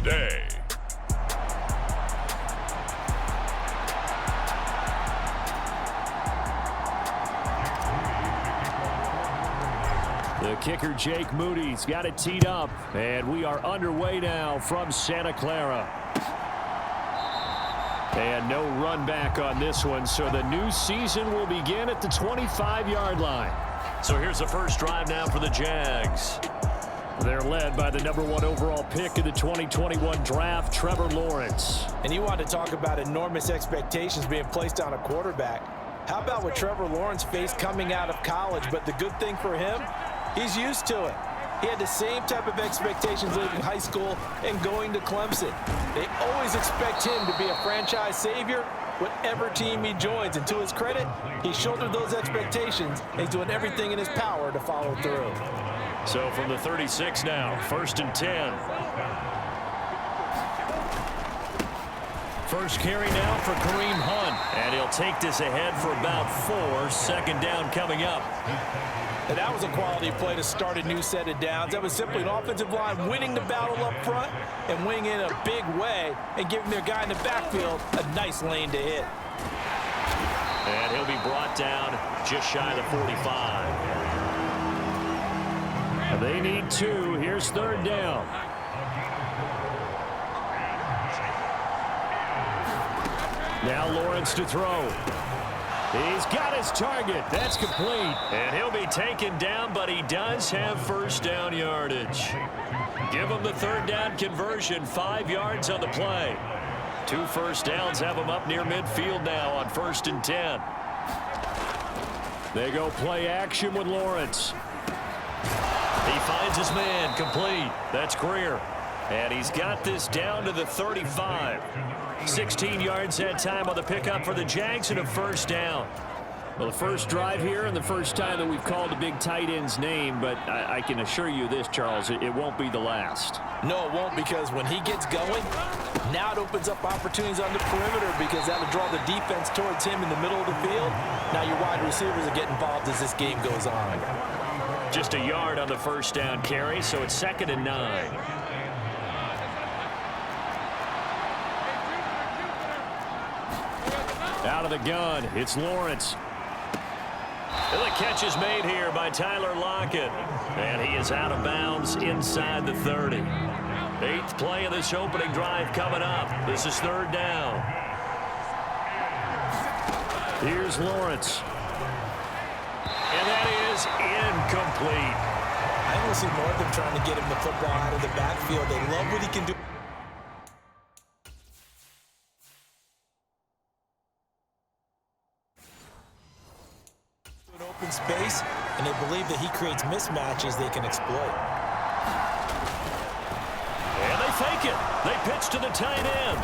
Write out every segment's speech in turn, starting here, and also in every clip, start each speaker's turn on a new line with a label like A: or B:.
A: day.
B: The kicker, Jake Moody's got it teed up, and we are underway now from Santa Clara. And no run back on this one, so the new season will begin at the 25-yard line.
C: So here's the first drive now for the Jags.
B: They're led by the #1 overall pick in the 2021 draft, Trevor Lawrence.
D: And you want to talk about enormous expectations being placed on a quarterback. How about what Trevor Lawrence faced coming out of college? But the good thing for him, he's used to it. He had the same type of expectations leaving high school and going to Clemson. They always expect him to be a franchise savior, whatever team he joins. And to his credit, he shouldered those expectations and he's doing everything in his power to follow through.
C: So from the 36 now, 1st and 10. First carry now for Kareem Hunt. And he'll take this ahead for about 4. Second down coming up.
D: And that was a quality play to start a new set of downs. That was simply an offensive line winning the battle up front and winning in a big way and giving their guy in the backfield a nice lane to hit.
C: And he'll be brought down just shy of the 45.
B: They need 2. Here's 3rd down. Now Lawrence to throw. He's got his target. That's complete.
C: And he'll be taken down, but he does have first down yardage. Give him the 3rd down conversion. 5 yards on the play. 2 first downs have him up near midfield now on 1st and 10.
B: They go play action with Lawrence.
C: He finds his man, complete. That's Greer. And he's got this down to the 35. 16 yards that time on the pickup for the Jags and a first down.
B: Well, the first drive here and the first time that we've called a big tight end's name, but I can assure you this, Charles, it won't be the last.
D: No, it won't, because when he gets going, now it opens up opportunities on the perimeter because that'll draw the defense towards him in the middle of the field. Now your wide receivers will get involved as this game goes on.
C: Just a yard on the first down carry, so it's 2nd and 9.
B: Out of the gun, it's Lawrence.
C: And the catch is made here by Tyler Lockett. And he is out of bounds inside the 30. 8th play of this opening drive coming up. This is 3rd down.
B: Here's Lawrence.
C: And that is incomplete.
D: I want to see more of them trying to get him the football out of the backfield. They love what he can do. An open space, and they believe that he creates mismatches they can exploit.
C: And they fake it. They pitch to the tight end.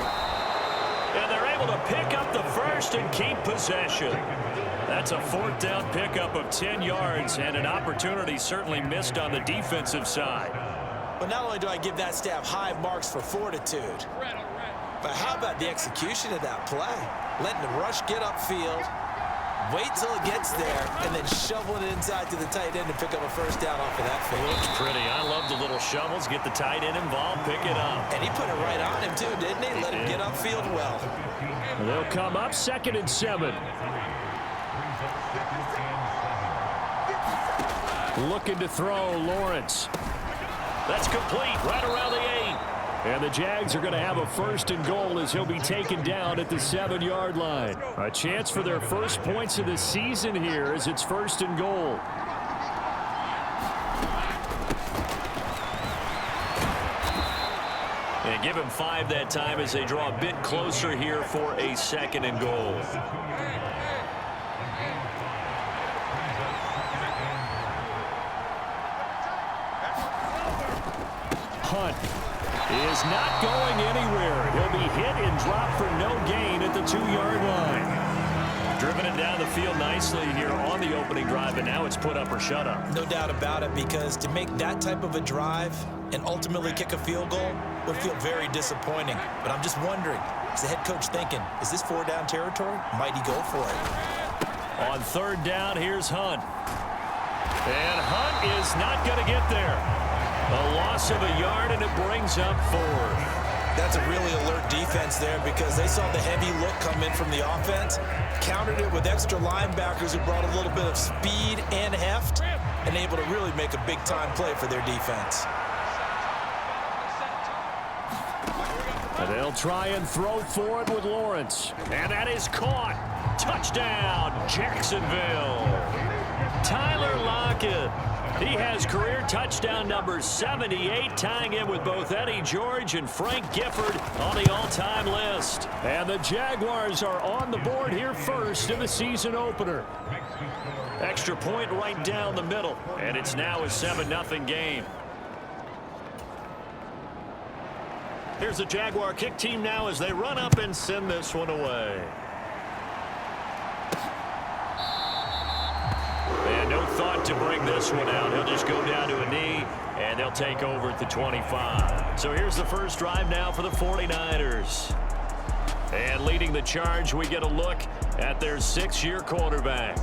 C: And they're able to pick up the first and keep possession. That's a 4th down pickup of 10 yards and an opportunity certainly missed on the defensive side.
D: But not only do I give that staff high marks for fortitude, but how about the execution of that play? Letting the rush get upfield, wait till it gets there, and then shoveling it inside to the tight end to pick up a first down off of that fake.
C: Looks pretty. I love the little shovels. Get the tight end involved, pick it up.
D: And he put it right on him too, didn't he? Let him get upfield well.
B: They'll come up 2nd and 7. Looking to throw, Lawrence.
C: That's complete, right around the 8.
B: And the Jags are going to have a 1st and goal as he'll be taken down at the 7-yard line. A chance for their first points of the season here as it's 1st and goal.
C: And give him 5 that time as they draw a bit closer here for a 2nd and goal.
B: Hunt is not going anywhere. He'll be hit and dropped for no gain at the 2-yard line.
C: Driven it down the field nicely here on the opening drive, and now it's put up or shut up.
D: No doubt about it, because to make that type of a drive and ultimately kick a field goal would feel very disappointing. But I'm just wondering, is the head coach thinking, is this 4-down territory? Might he go for it?
C: On 3rd down, here's Hunt. And Hunt is not going to get there. A loss of a yard, and it brings up 4.
D: That's a really alert defense there because they saw the heavy look come in from the offense, countered it with extra linebackers who brought a little bit of speed and heft, and able to really make a big-time play for their defense.
B: And they'll try and throw for it with Lawrence.
C: And that is caught. Touchdown, Jacksonville. Tyler Lockett. He has career touchdown number 78, tying in with both Eddie George and Frank Gifford on the all-time list.
B: And the Jaguars are on the board here first in the season opener.
C: Extra point right down the middle, and it's now a 7-0 game. Here's the Jaguar kick team now as they run up and send this one away. And no thought to bring this one out. He'll just go down to a knee, and they'll take over at the 25. So here's the first drive now for the 49ers. And leading the charge, we get a look at their 6-year quarterback.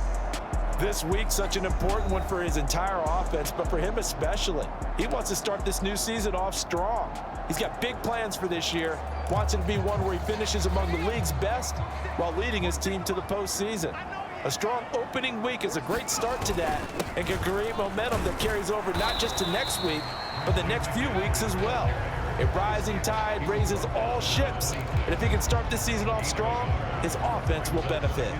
D: This week, such an important one for his entire offense, but for him especially. He wants to start this new season off strong. He's got big plans for this year, wants it to be one where he finishes among the league's best while leading his team to the postseason. A strong opening week is a great start to that and can create momentum that carries over not just to next week, but the next few weeks as well. A rising tide raises all ships, and if he can start this season off strong, his offense will benefit.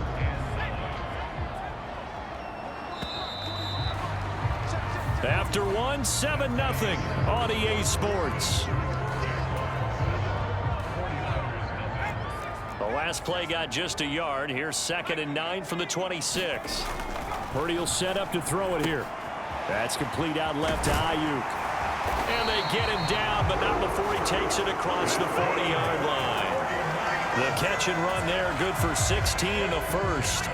B: After one, 7-0 on EA Sports.
C: The last play got just a yard. Here's 2nd and 9 from the 26.
B: Purdy will set up to throw it here. That's complete out left to Ayuk.
C: And they get him down, but not before he takes it across the 40-yard line. The catch and run there, good for 16 and a first.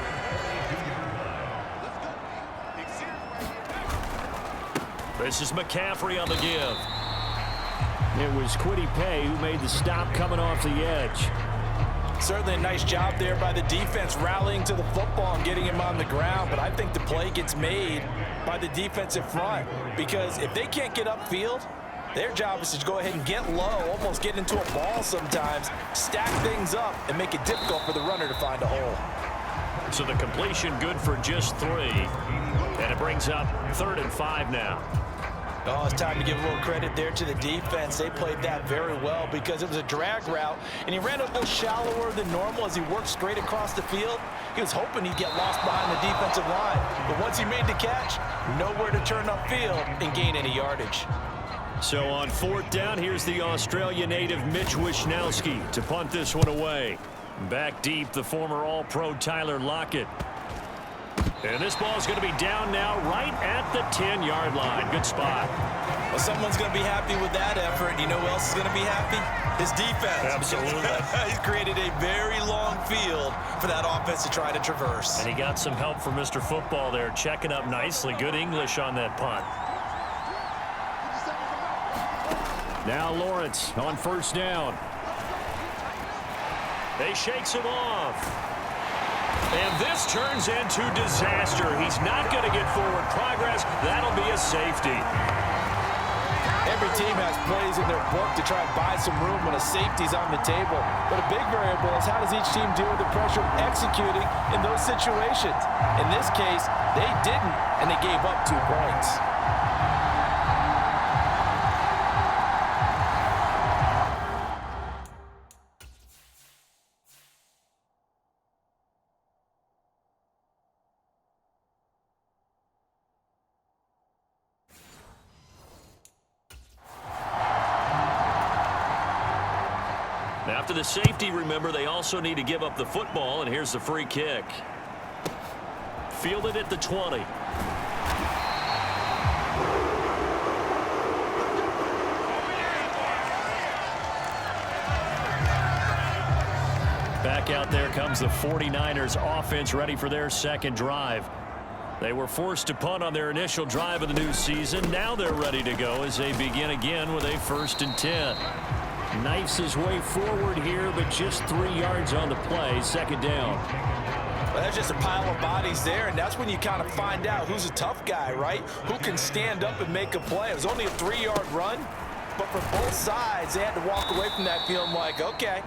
C: This is McCaffrey on the give.
B: It was Kwity Paye who made the stop coming off the edge.
D: Certainly a nice job there by the defense rallying to the football and getting him on the ground, but I think the play gets made by the defensive front because if they can't get upfield, their job is to go ahead and get low, almost get into a ball sometimes, stack things up, and make it difficult for the runner to find a hole.
C: So the completion good for just 3, and it brings up 3rd and 5 now.
D: Oh, it's time to give a little credit there to the defense. They played that very well because it was a drag route, and he ran a little shallower than normal as he worked straight across the field. He was hoping he'd get lost behind the defensive line, but once he made the catch, nowhere to turn upfield and gain any yardage.
C: So on 4th down, here's the Australia native Mitch Wishnowsky to punt this one away. Back deep, the former All-Pro Tyler Lockett. And this ball is going to be down now right at the 10-yard line. Good spot.
D: Well, someone's going to be happy with that effort. You know who else is going to be happy? His defense.
C: Absolutely.
D: He's created a very long field for that offense to try to traverse.
C: And he got some help from Mr. Football there, checking up nicely. Good English on that punt.
B: Now Lawrence on 1st down.
C: He shakes him off. And this turns into disaster. He's not going to get forward progress. That'll be a safety.
D: Every team has plays in their book to try and buy some room when a safety's on the table. But a big variable is how does each team deal with the pressure of executing in those situations. In this case, they didn't, and they gave up 2 points.
C: After the safety, remember, they also need to give up the football, and here's the free kick. Fielded at the 20. Back out there comes the 49ers offense ready for their 2nd drive. They were forced to punt on their initial drive of the new season. Now they're ready to go as they begin again with a 1st and 10.
B: Knifes his way forward here, but just 3 yards on the play. 2nd down.
D: Well, that's just a pile of bodies there, and that's when you kind of find out who's a tough guy, right? Who can stand up and make a play. It was only a 3-yard run, but for both sides, they had to walk away from that feeling like, okay,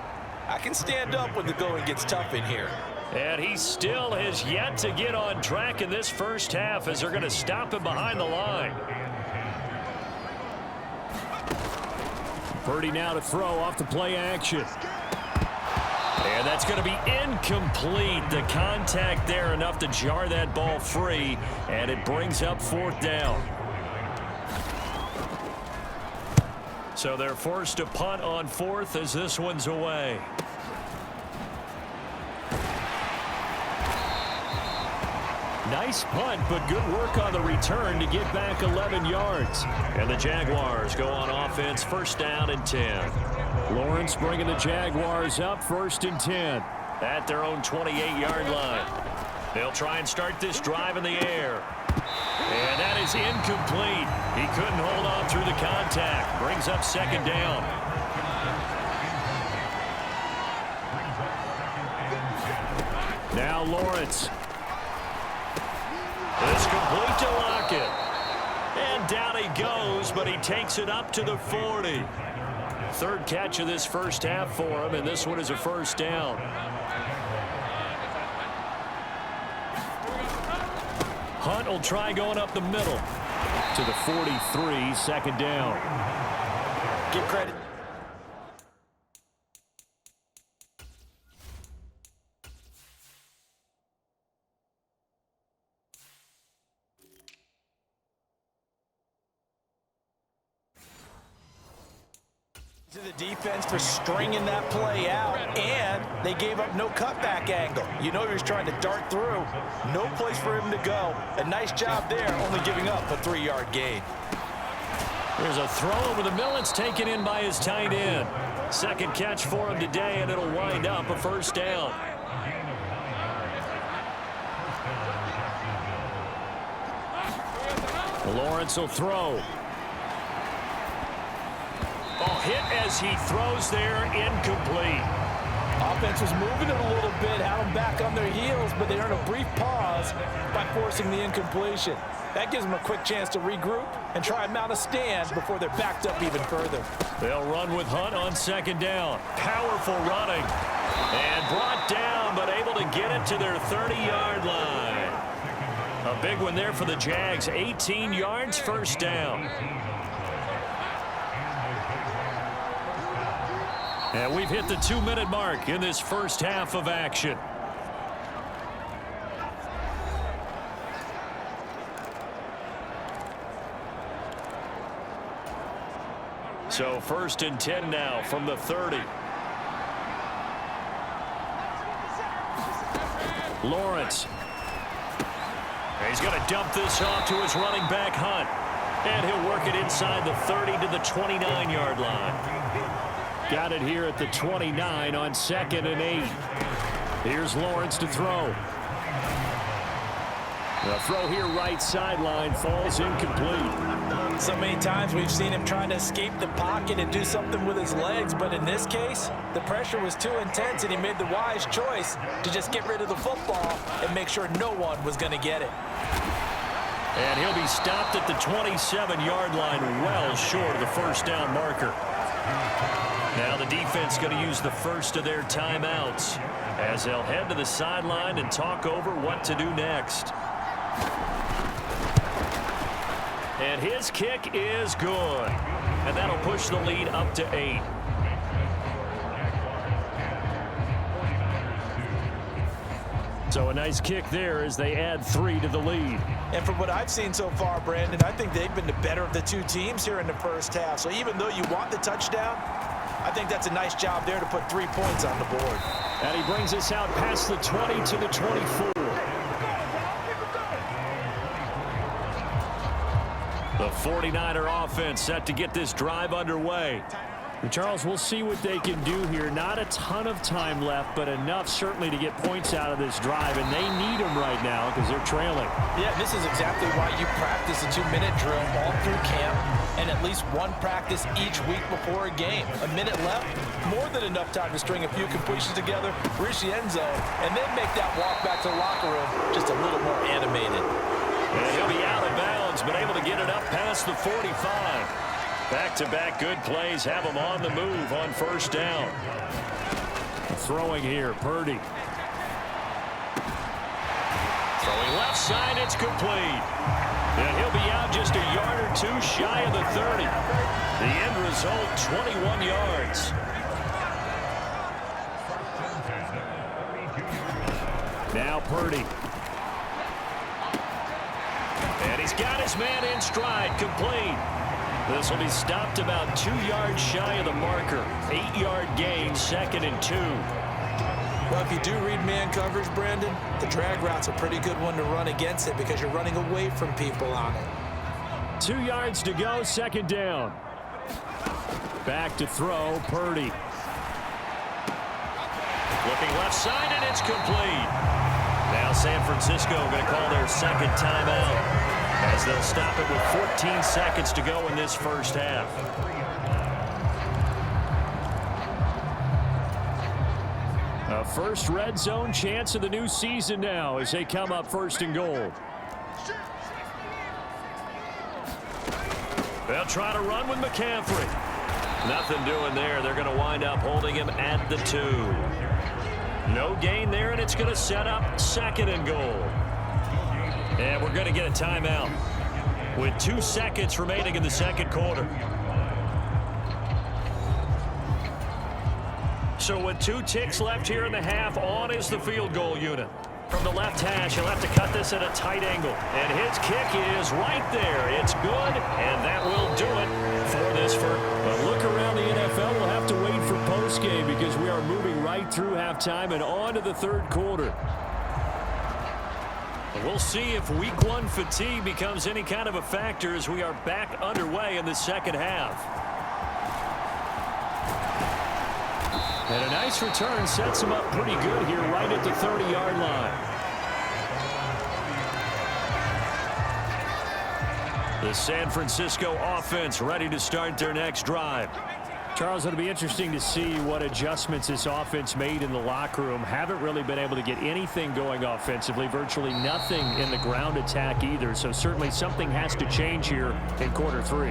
D: I can stand up when the going gets tough in here.
C: And he still has yet to get on track in this first half as they're going to stop him behind the line.
B: Purdy now to throw off the play action.
C: And that's going to be incomplete. The contact there enough to jar that ball free, and it brings up 4th down. So they're forced to punt on 4th as this one's away.
B: Nice punt, but good work on the return to get back 11 yards.
C: And the Jaguars go on offense, 1st down and 10.
B: Lawrence bringing the Jaguars up, 1st and 10.
C: At their own 28-yard line. They'll try and start this drive in the air. And that is incomplete. He couldn't hold on through the contact. Brings up 2nd down.
B: Now Lawrence.
C: It's complete to Lockett. And down he goes, but he takes it up to the 40. 3rd catch of this first half for him, and this one is a 1st down.
B: Hunt will try going up the middle to the 43, 2nd down.
D: Give credit. To the defense for stringing that play out, and they gave up no cutback angle. You know he was trying to dart through. No place for him to go. A nice job there, only giving up a 3-yard gain.
B: There's a throw over the middle. It's taken in by his tight end.
C: 2nd catch for him today, and it'll wind up a 1st down.
B: Lawrence will throw.
C: Hit as he throws there, incomplete.
D: Offense was moving it a little bit, had them back on their heels, but they earned a brief pause by forcing the incompletion. That gives them a quick chance to regroup and try and mount a stand before they're backed up even further.
C: They'll run with Hunt on 2nd down. Powerful running. And brought down, but able to get it to their 30-yard line. A big one there for the Jags. 18 yards, 1st down. And we've hit the 2-minute mark in this first half of action. So 1st and 10 now from the 30. Lawrence. He's going to dump this off to his running back, Hunt. And he'll work it inside the 30 to the 29-yard line.
B: Got it here at the 29 on 2nd and 8. Here's Lawrence to throw. The throw here right sideline falls incomplete.
D: So many times we've seen him trying to escape the pocket and do something with his legs, but in this case, the pressure was too intense and he made the wise choice to just get rid of the football and make sure no one was going to get it.
C: And he'll be stopped at the 27-yard line, well short of the 1st down marker. Now the defense going to use the first of their timeouts as they'll head to the sideline and talk over what to do next. And his kick is good. And that'll push the lead up to 8. So a nice kick there as they add 3 to the lead.
D: And from what I've seen so far, Brandon, I think they've been the better of the two teams here in the first half. So even though you want the touchdown, I think that's a nice job there to put 3 points on the board.
B: And he brings us out past the 20 to the 24.
C: The 49er offense set to get this drive underway.
B: Charles, we'll see what they can do here. Not a ton of time left, but enough certainly to get points out of this drive, and they need them right now because they're trailing.
D: Yeah, this is exactly why you practice a 2-minute drill all through camp and at least one practice each week before a game. A minute left, more than enough time to string a few completions together, reach the end zone, and then make that walk back to the locker room just a little more animated.
C: And he'll be out of bounds, but able to get it up past the 45. Back-to-back good plays have them on the move on first down.
B: Throwing here, Purdy.
C: Throwing left side, it's complete. And he'll be out just a yard or two shy of the 30. The end result, 21 yards.
B: Now Purdy.
C: And he's got his man in stride, complete. This will be stopped about 2 yards shy of the marker. 8-yard gain, 2nd and 2.
D: Well, if you do read man coverage, Brandon, the drag route's a pretty good one to run against it because you're running away from people on it.
B: 2 yards to go, 2nd down. Back to throw, Purdy.
C: Looking left side, and it's complete. Now San Francisco going to call their 2nd timeout as they'll stop it with 14 seconds to go in this first half.
B: A first red zone chance of the new season now as they come up 1st and goal.
C: They'll try to run with McCaffrey. Nothing doing there. They're going to wind up holding him at the 2. No gain there, and it's going to set up 2nd and goal. And we're going to get a timeout with 2 seconds remaining in the 2nd quarter. So with 2 ticks left here in the half, on is the field goal unit. From the left hash, he'll have to cut this at a tight angle. And his kick is right there. It's good, and that will do it for this first.
B: But look around the NFL. We'll have to wait for postgame because we are moving right through halftime and on to the 3rd quarter.
C: We'll see if week 1 fatigue becomes any kind of a factor as we are back underway in the 2nd half.
B: And a nice return sets him up pretty good here right at the 30-yard line.
C: The San Francisco offense ready to start their next drive.
B: Charles, it'll be interesting to see what adjustments this offense made in the locker room. Haven't really been able to get anything going offensively, virtually nothing in the ground attack either. So certainly something has to change here in quarter 3.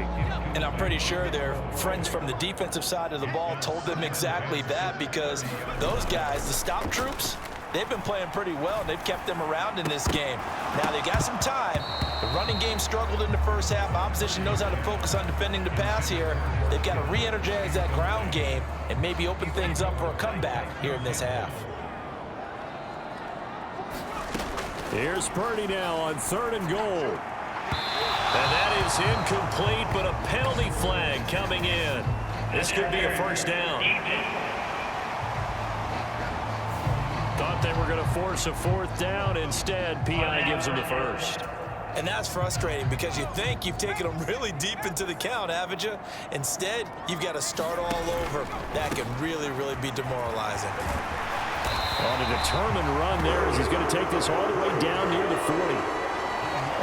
D: And I'm pretty sure their friends from the defensive side of the ball told them exactly that because those guys, the stop troops, they've been playing pretty well. They've kept them around in this game. Now they got some time. The running game struggled in the first half. Opposition knows how to focus on defending the pass here. They've got to re-energize that ground game and maybe open things up for a comeback here in this half.
B: Here's Purdy now on 3rd and goal.
C: And that is incomplete, but a penalty flag coming in. This could be a first down. Thought they were going to force a 4th down. Instead, PI gives them the first.
D: And that's frustrating because you think you've taken them really deep into the count, haven't you? Instead, you've got to start all over. That can really, really be demoralizing.
B: On a determined run there as he's going to take this all the way down near the 40.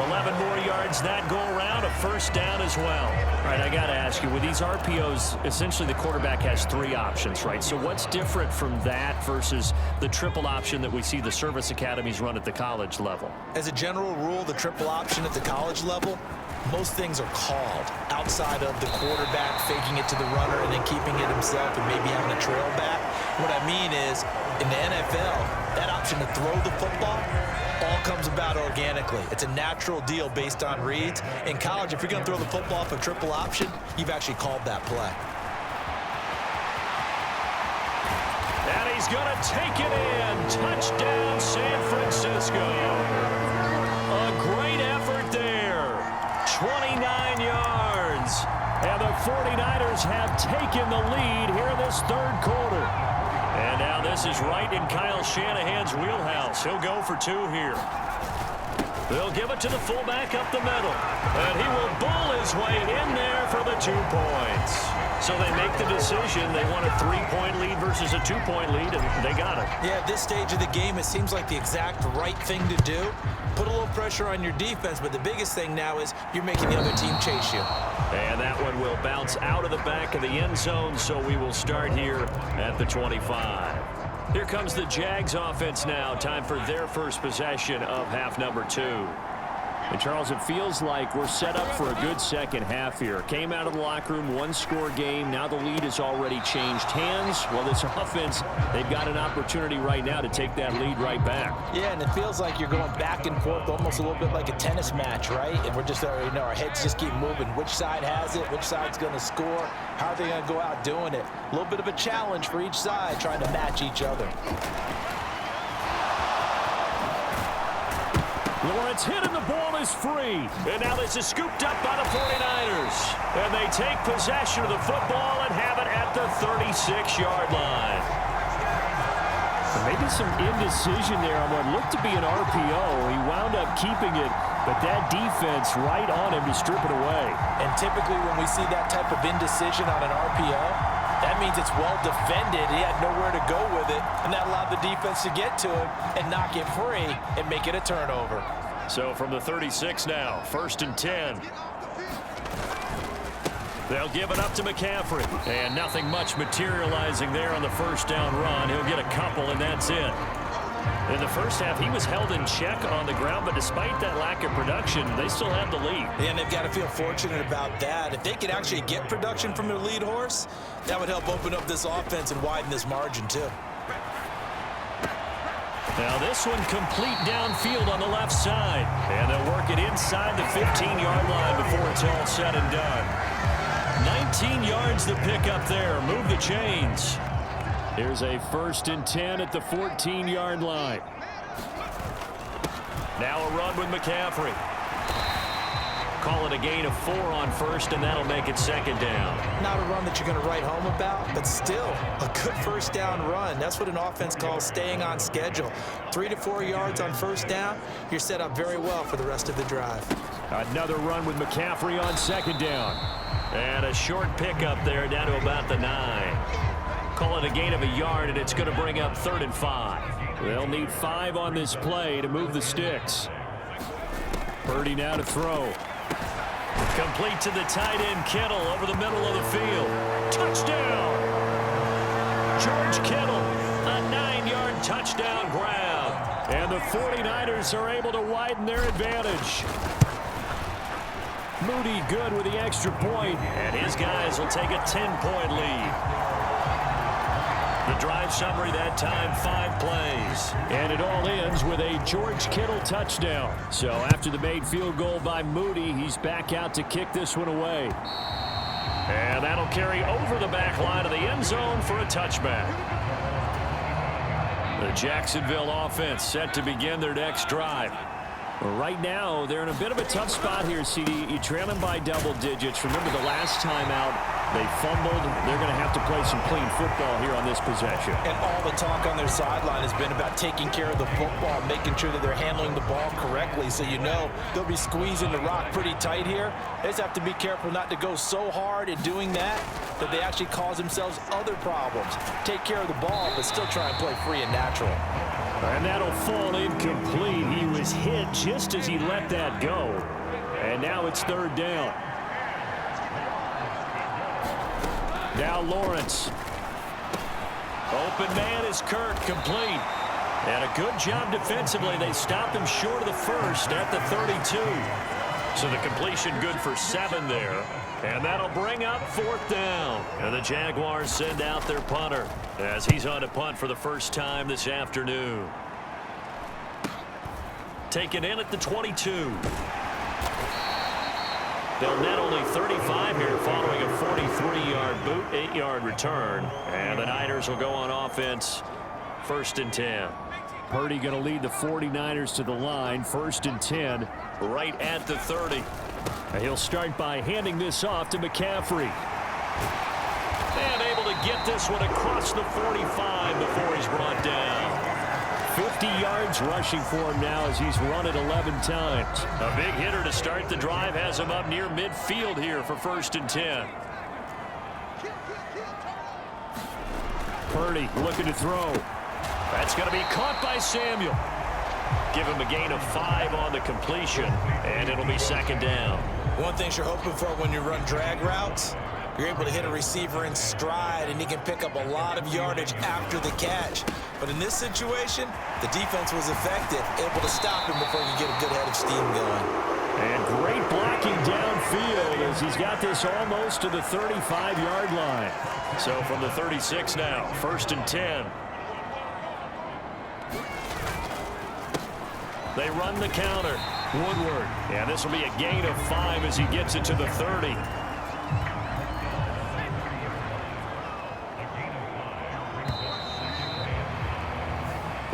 C: 11 more yards that go around, a first down as well.
B: All right, I got to ask you, with these RPOs, essentially the quarterback has 3 options, right? So what's different from that versus the triple option that we see the service academies run at the college level?
D: As a general rule, the triple option at the college level, most things are called outside of the quarterback faking it to the runner and then keeping it himself and maybe having a trail back. What I mean is, in the NFL, that option to throw the football all comes about organically. It's a natural deal based on reads. In college, if you're going to throw the football off a triple option, you've actually called that play.
C: And he's going to take it in. Touchdown, San Francisco. A great effort there. 29 yards.
B: And the 49ers have taken the lead here in this 3rd quarter.
C: And now this is right in Kyle Shanahan's wheelhouse. He'll go for 2 here. They'll give it to the fullback up the middle. And he will bull his way in there for the 2 points. So they make the decision. They want a 3-point lead versus a 2-point lead, and they got it.
D: Yeah, at this stage of the game, it seems like the exact right thing to do. Put a little pressure on your defense, but the biggest thing now is you're making the other team chase you.
C: And that one will bounce out of the back of the end zone, so we will start here at the 25. Here comes the Jags offense now. Time for their first possession of half number 2.
B: And, Charles, it feels like we're set up for a good second half here. Came out of the locker room, one-score game. Now the lead has already changed hands. Well, this offense, they've got an opportunity right now to take that lead right back.
D: Yeah, and it feels like you're going back and forth almost a little bit like a tennis match, right? And we're just, our heads just keep moving. Which side has it? Which side's going to score? How are they going to go out doing it? A little bit of a challenge for each side, trying to match each other.
B: Lawrence hit and the ball is free.
C: And now this is scooped up by the 49ers. And they take possession of the football and have it at the 36-yard line.
B: Maybe some indecision there on what looked to be an RPO. He wound up keeping it, but that defense right on him to strip it away.
D: And typically when we see that type of indecision on an RPO, that means it's well defended. He had nowhere to go with it, and that allowed the defense to get to him and knock it free and make it a turnover.
C: So from the 36 now, 1st and 10. They'll give it up to McCaffrey. And nothing much materializing there on the first down run. He'll get a couple, and that's it. In the first half, he was held in check on the ground, but despite that lack of production, they still have the lead.
D: And they've got to feel fortunate about that. If they could actually get production from their lead horse, that would help open up this offense and widen this margin, too.
C: Now this one complete downfield on the left side. And they'll work it inside the 15-yard line before it's all said and done. 19 yards to pick up there. Move the chains.
B: Here's a 1st and 10 at the 14-yard line.
C: Now a run with McCaffrey. Call it a gain of 4 on 1st, and that'll make it 2nd down.
D: Not a run that you're going to write home about, but still a good 1st down run. That's what an offense calls staying on schedule. 3 to 4 yards on 1st down, you're set up very well for the rest of the drive.
B: Another run with McCaffrey on 2nd down.
C: And a short pickup there down to about the 9. Call it a gain of a yard, and it's going to bring up 3rd and 5.
B: They'll need 5 on this play to move the sticks. Purdy now to throw.
C: Complete to the tight end, Kittle, over the middle of the field. Touchdown! George Kittle, a 9-yard touchdown grab.
B: And the 49ers are able to widen their advantage. Moody good with the extra point.
C: And his guys will take a 10-point lead. The drive summary that time, 5 plays.
B: And it all ends with a George Kittle touchdown. So after the made field goal by Moody, he's back out to kick this one away.
C: And that'll carry over the back line of the end zone for a touchback. The Jacksonville offense set to begin their next drive.
B: Right now, they're in a bit of a tough spot here, CD. You trail them by double digits. Remember the last time out, they fumbled. They're going to have to play some clean football here on this possession.
D: And all the talk on their sideline has been about taking care of the football, making sure that they're handling the ball correctly. So you know they'll be squeezing the rock pretty tight here. They just have to be careful not to go so hard in doing that they actually cause themselves other problems. Take care of the ball, but still try and play free and natural.
B: And that'll fall incomplete. He was hit just as he let that go. And now it's 3rd down. Now Lawrence.
C: Open man is Kirk, complete. And a good job defensively. They stopped him short of the 1st at the 32. So the completion good for 7 there. And that'll bring up 4th down. And the Jaguars send out their punter as he's on to punt for the first time this afternoon. Taken in at the 22. They'll net only 35 here following a 43-yard boot, 8-yard return. And the Niners will go on offense, 1st and 10.
B: Purdy going to lead the 49ers to the line, 1st and 10.
C: Right at the 30.
B: And he'll start by handing this off to McCaffrey.
C: And able to get this one across the 45 before he's brought down.
B: 50 yards rushing for him now as he's run it 11 times.
C: A big hitter to start the drive has him up near midfield here for 1st and 10.
B: Purdy looking to throw.
C: That's going to be caught by Samuel. Give him a gain of 5 on the completion, and it'll be 2nd down.
D: One thing you're hoping for when you run drag routes, you're able to hit a receiver in stride, and he can pick up a lot of yardage after the catch. But in this situation, the defense was effective, able to stop him before you get a good head of steam going.
B: field as he's got this almost to the 35-yard line.
C: So from the 36 now, 1st and 10. They run the counter. Woodward. And this will be a gain of 5 as he gets it to the 30.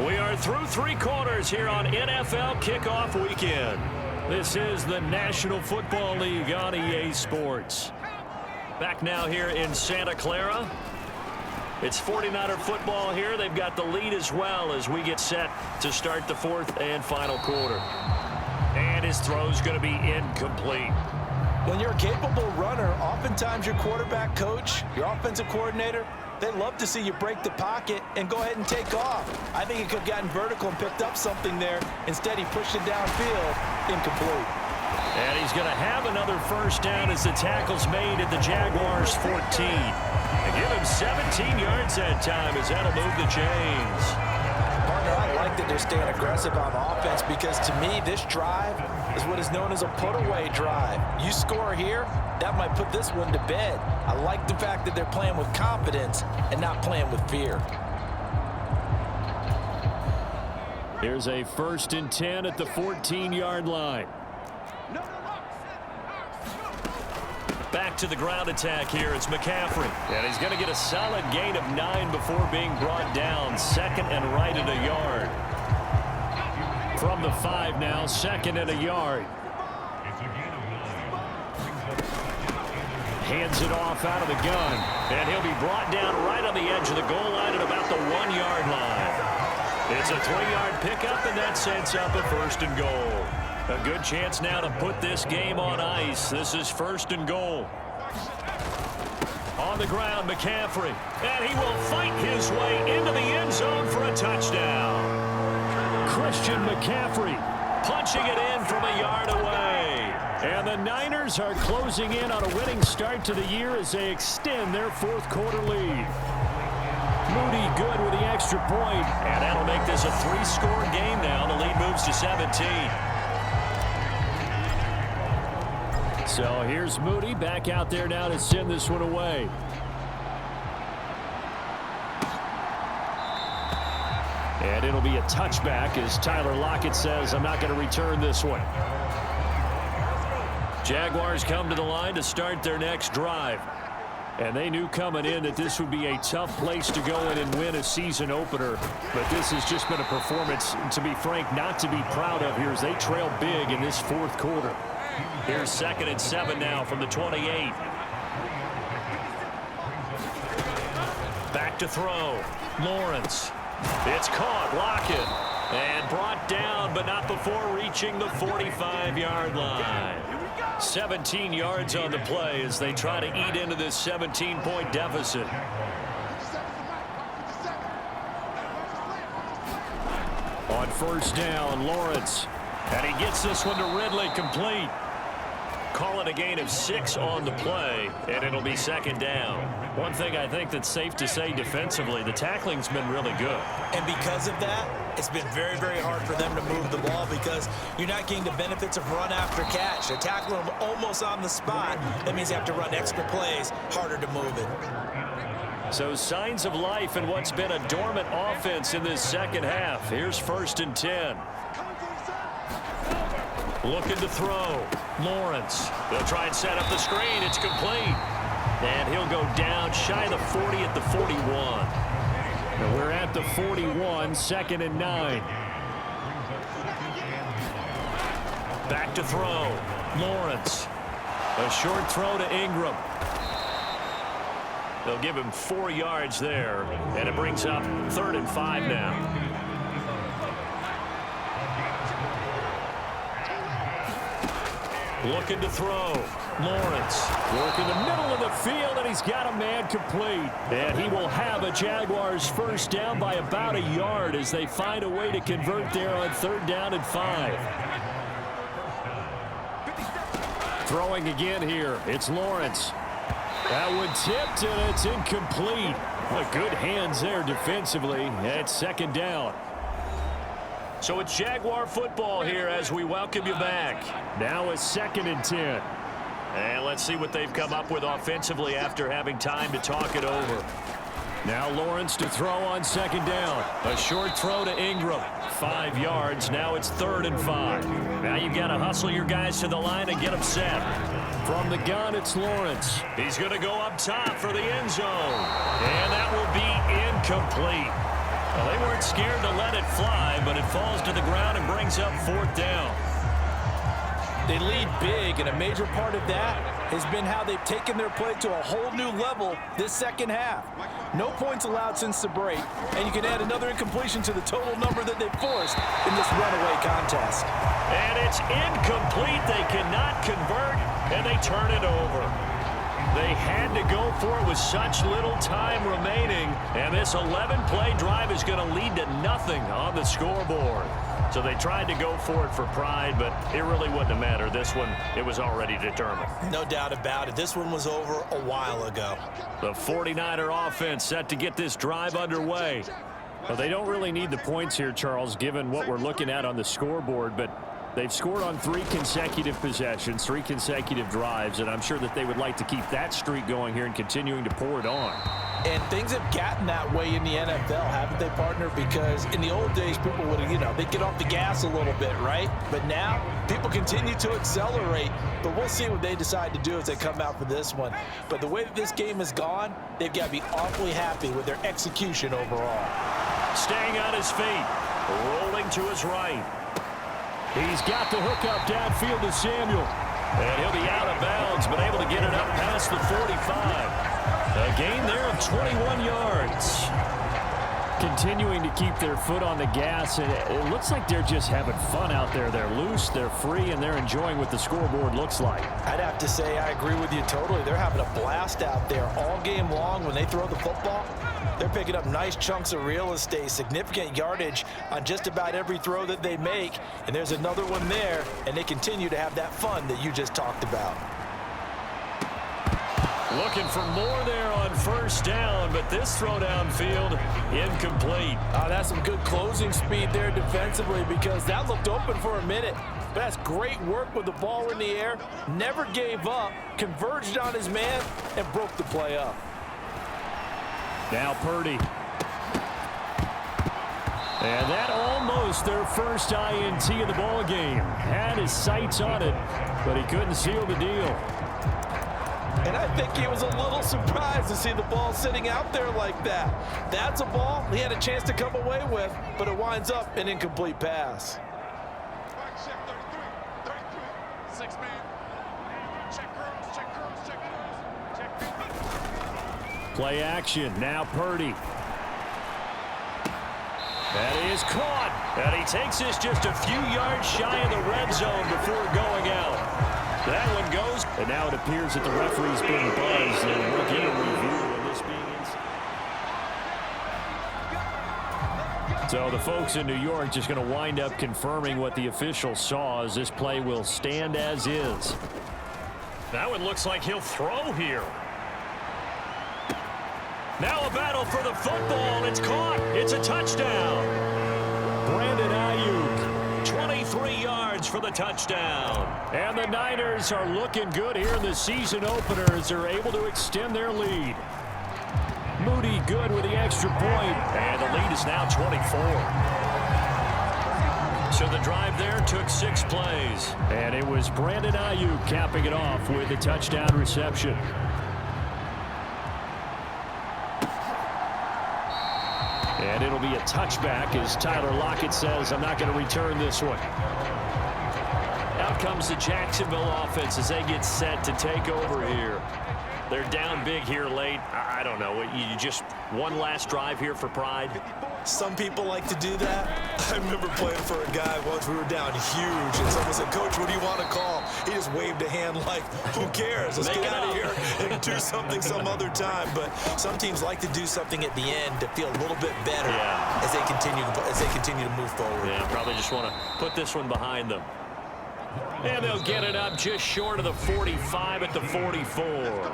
C: We are through 3 quarters here on NFL Kickoff Weekend. This is the National Football League on EA Sports. Back now here in Santa Clara. It's 49er football here. They've got the lead as well as we get set to start the 4th and final quarter. And his throw's going to be incomplete.
D: When you're a capable runner, oftentimes your quarterback coach, your offensive coordinator, they love to see you break the pocket and go ahead and take off. I think he could have gotten vertical and picked up something there. Instead, he pushed it downfield, incomplete.
C: And he's going to have another 1st down as the tackle's made at the Jaguars' 14. And give him 17 yards that time as that'll move the chains.
D: Partner, I like that they're staying aggressive on offense because to me, this drive is what is known as a put-away drive. You score here, that might put this one to bed. I like the fact that they're playing with confidence and not playing with fear.
B: Here's a 1st and 10 at the 14-yard line.
C: Back to the ground attack here. It's McCaffrey. And he's going to get a solid gain of 9 before being brought down. 2nd and right at a yard.
B: From the 5 now, 2nd and a yard. Hands it off out of the gun.
C: And he'll be brought down right on the edge of the goal line at about the 1-yard line. It's a 3-yard pickup, and that sets up a 1st and goal. A good chance now to put this game on ice. This is 1st and goal. On the ground, McCaffrey. And he will fight his way into the end zone for a touchdown.
B: Christian McCaffrey
C: punching it in from a yard away.
B: And the Niners are closing in on a winning start to the year as they extend their 4th quarter lead. Moody good with the extra point.
C: And that'll make this a 3-score game now. The lead moves to 17.
B: So here's Moody back out there now to send this one away. And it'll be a touchback as Tyler Lockett says, I'm not going to return this one.
C: Jaguars come to the line to start their next drive.
B: And they knew coming in that this would be a tough place to go in and win a season opener. But this has just been a performance, to be frank, not to be proud of here as they trail big in this 4th quarter.
C: Here's 2nd and 7 now from the 28. Back to throw. Lawrence. It's caught. Lockett. And brought down, but not before reaching the 45-yard line. 17 yards on the play as they try to eat into this 17-point deficit.
B: On 1st down, Lawrence.
C: And he gets this one to Ridley, complete. Call it a gain of 6 on the play, and it'll be 2nd down. One thing I think that's safe to say defensively, the tackling's been really good.
D: And because of that, it's been very, very hard for them to move the ball because you're not getting the benefits of run after catch. They tackle them almost on the spot. That means you have to run extra plays, harder to move it.
C: So signs of life in what's been a dormant offense in this 2nd half. Here's 1st and 10. Looking to throw. Lawrence. They'll try and set up the screen. It's complete. And he'll go down shy of the 40 at the 41.
B: And we're at the 41, 2nd and 9.
C: Back to throw. Lawrence. A short throw to Ingram. They'll give him 4 yards there. And it brings up 3rd and 5 now. Looking to throw. Lawrence.
B: Work in the middle of the field, and he's got a man complete. And he will have a Jaguars 1st down by about a yard as they find a way to convert there on 3rd down and 5. Throwing again here. It's Lawrence. That one tipped, and it's incomplete. Well, good hands there defensively. It's 2nd down.
C: So it's Jaguar football here as we welcome you back.
B: Now it's 2nd and 10.
C: And let's see what they've come up with offensively after having time to talk it over.
B: Now Lawrence to throw on second down. A short throw to Ingram. 5 yards. Now it's 3rd and 5.
C: Now you've got to hustle your guys to the line and get them set.
B: From the gun, it's Lawrence.
C: He's going to go up top for the end zone. And that will be incomplete. Well, they weren't scared to let it fly, but it falls to the ground and brings up 4th down.
D: They lead big, and a major part of that has been how they've taken their play to a whole new level this second half. No points allowed since the break, and you can add another incompletion to the total number that they've forced in this runaway contest.
C: And it's incomplete. They cannot convert, and they turn it over. They had to go for it with such little time remaining, and this 11-play drive is going to lead to nothing on the scoreboard. So they tried to go for it for pride, but it really wouldn't have mattered. This one, it was already determined.
D: No doubt about it. This one was over a while ago.
C: The 49er offense set to get this drive underway.
B: Well, they don't really need the points here, Charles, given what we're looking at on the scoreboard, but they've scored on 3 consecutive possessions, 3 consecutive drives, and I'm sure that they would like to keep that streak going here and continuing to pour it on.
D: And things have gotten that way in the NFL, haven't they, partner? Because in the old days, people would, they'd get off the gas a little bit, right? But now, people continue to accelerate. But we'll see what they decide to do as they come out for this one. But the way that this game has gone, they've got to be awfully happy with their execution overall.
C: Staying on his feet, rolling to his right.
B: He's got the hook up downfield to Samuel.
C: And he'll be out of bounds, but able to get it up past the 45. A gain there of 21 yards.
B: Continuing to keep their foot on the gas, and it looks like they're just having fun out there. They're loose, they're free, and they're enjoying what the scoreboard looks like.
D: I'd have to say I agree with you totally. They're having a blast out there all game long when they throw the football. They're picking up nice chunks of real estate, significant yardage on just about every throw that they make. And there's another one there, and they continue to have that fun that you just talked about.
C: Looking for more there on 1st down, but this throw downfield incomplete.
D: That's some good closing speed there defensively, because that looked open for a minute. But that's great work with the ball in the air. Never gave up, converged on his man, and broke the play up.
B: Now Purdy. And that almost their first INT of the ball game. Had his sights on it, but he couldn't seal the deal.
D: And I think he was a little surprised to see the ball sitting out there like that. That's a ball he had a chance to come away with, but it winds up an incomplete pass.
B: Play action. Now Purdy.
C: That is caught. And he takes this just a few yards shy of the red zone before going out. That one goes.
B: And now it appears that the referee's been buzzed, and we'll get a review of this being inside. So the folks in New York just going to wind up confirming what the official saw, as this play will stand as is.
C: That one looks like he'll throw here. Now a battle for the football. It's caught. It's a touchdown.
B: Brandon Ayuk.
C: 23 yards for the touchdown.
B: And the Niners are looking good here in the season opener as they're able to extend their lead. Moody good with the extra point.
C: And the lead is now 24. So the drive there took 6 plays.
B: And it was Brandon Ayuk capping it off with a touchdown reception. And it'll be a touchback as Tyler Lockett says, I'm not going to return this one.
C: Out comes the Jacksonville offense as they get set to take over here. They're down big here late. I don't know. You just one last drive here for pride.
D: Some people like to do that. I remember playing for a guy once. We were down huge, and someone said, "Coach, what do you want to call?" He just waved a hand like, "Who cares? Let's get out of here and do something some other time." But some teams like to do something at the end to feel a little bit better as they continue to move forward.
C: Yeah, probably just want to put this one behind them. And they'll get it up just short of the 45 at the 44.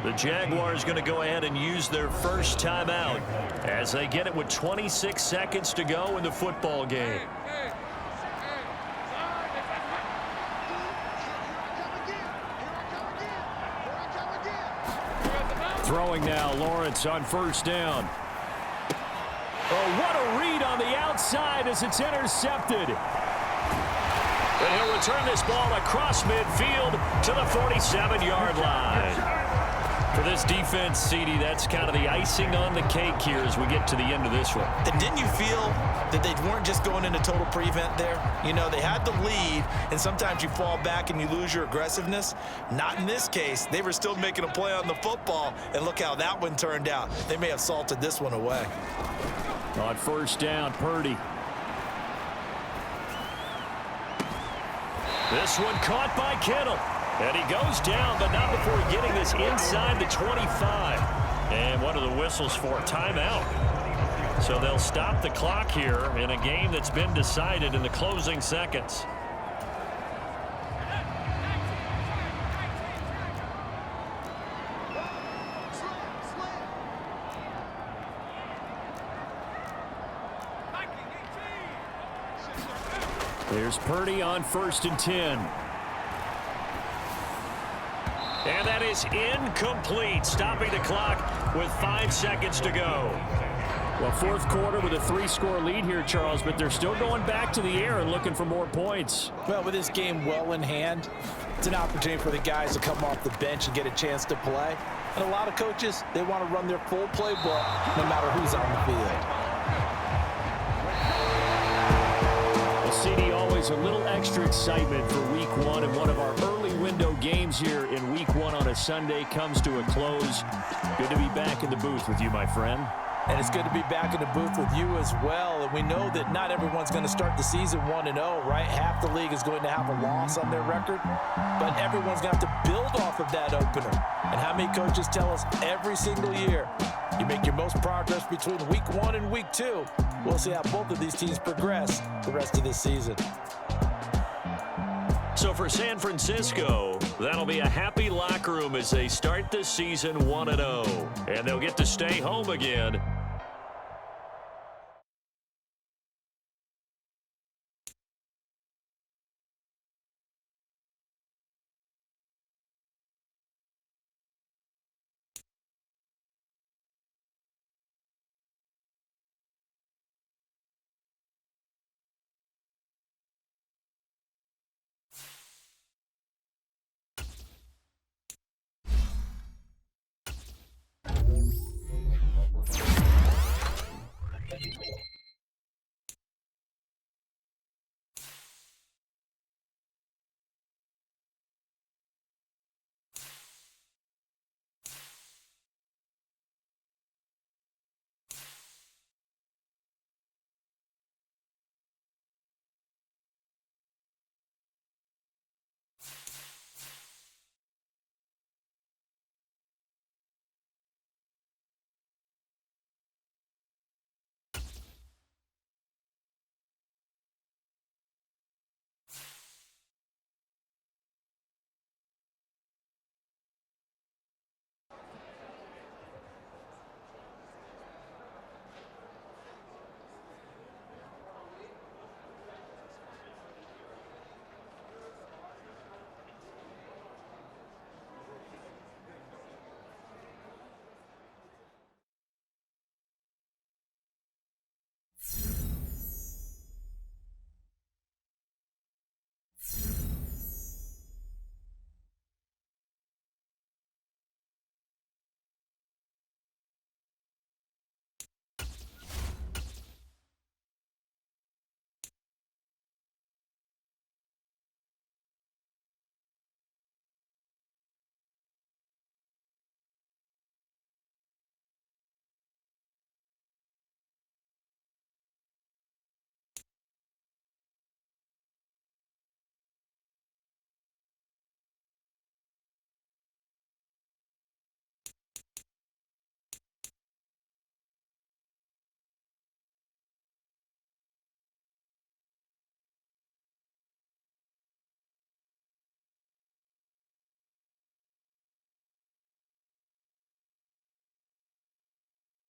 C: The Jaguars going to go ahead and use their first timeout as they get it with 26 seconds to go in the football game.
B: Throwing now, Lawrence on first down. Oh, what a read on the outside as it's intercepted.
C: And he'll return this ball across midfield to the 47-yard line. For this defense, CD, that's kind of the icing on the cake here as we get to the end of this one.
D: And didn't you feel that they weren't just going into total prevent there? You know, they had the lead, and sometimes you fall back and you lose your aggressiveness. Not in this case. They were still making a play on the football, and look how that one turned out. They may have salted this one away.
B: On first down, Purdy.
C: This one caught by Kittle. And he goes down, but not before getting this inside the 25. And what are the whistles for? Timeout. So they'll stop the clock here in a game that's been decided in the closing seconds.
B: There's Purdy on 1st and 10.
C: And that is incomplete, stopping the clock with 5 seconds to go.
B: Well, fourth quarter with a 3-score lead here, Charles, but they're still going back to the air and looking for more points.
D: Well, with this game well in hand, it's an opportunity for the guys to come off the bench and get a chance to play. And a lot of coaches, they want to run their full playbook no matter who's on the field.
B: Well, CD, always a little extra excitement for week one, and one of our early window games here in week one on a Sunday comes to a close. Good to be back in the booth with you, my friend.
D: And it's good to be back in the booth with you as well. And we know that not everyone's going to start the season 1-0, right? Half the league is going to have a loss on their record. But everyone's going to have to build off of that opener. And how many coaches tell us every single year, you make your most progress between week 1 and week 2. We'll see how both of these teams progress the rest of this season.
C: So for San Francisco, that'll be a happy locker room as they start this season 1-0. And they'll get to stay home again